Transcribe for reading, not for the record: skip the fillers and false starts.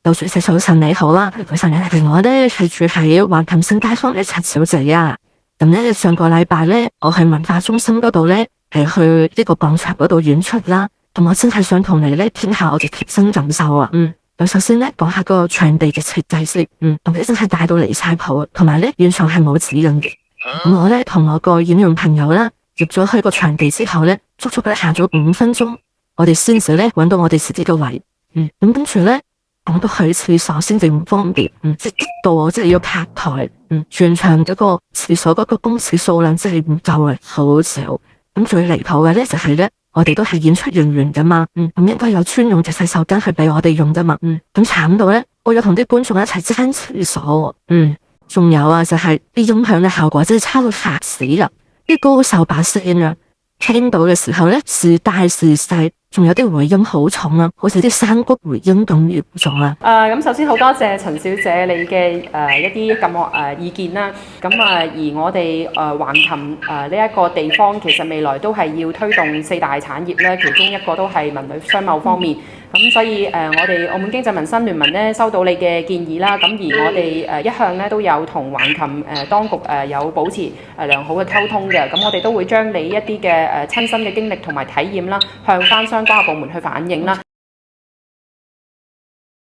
劉女士早晨你好啦，早晨我咧係住喺橫琴新街坊嘅陳小姐啊。咁咧上個禮拜咧，我喺文化中心嗰度咧係去呢個廣場嗰度演出啦。咁我真係想同你咧傾下我嘅貼身感受啊。咁首先咧講下個場地嘅設計先。咁咧真係大到離晒譜，同埋咧現場係冇指引嘅。咁我咧同我個演員朋友啦入咗去個場地之後咧，足足咧行咗5分鐘，我哋先至咧搵到我哋自己嘅位。咁跟住咧，講到去廁所先至唔方便。即係激到我即係要拍台。全場嗰個廁所嗰個公廁數量真係唔夠啊，好少。咁最離譜嘅咧就係咧，我哋都係演出人員噶嘛。咁應該有專用嘅洗手間去俾我哋用噶嘛。咁慘到咧，我有同啲觀眾一齊爭廁所。仲有啊，就係啲音響嘅效果真係差到嚇死人。啲歌手把聲啊，聽到嘅時候咧，時大時細，仲有啲回音好重啊，好似啲山谷回音咁嚴重啊。咁首先好多謝陳小姐你嘅一啲音樂意見啦。咁而我哋橫琴呢一個地方，其實未來都係要推動4大產業咧，其中一個都係文旅商貿方面。咁所以我哋澳門經濟民生聯盟咧收到你嘅建議啦。咁而我哋一向咧都有同橫琴當局有保持良好嘅溝通嘅。咁我哋都會將你一啲嘅親身嘅經歷同埋體驗啦，向翻相關嘅部門去反映啦。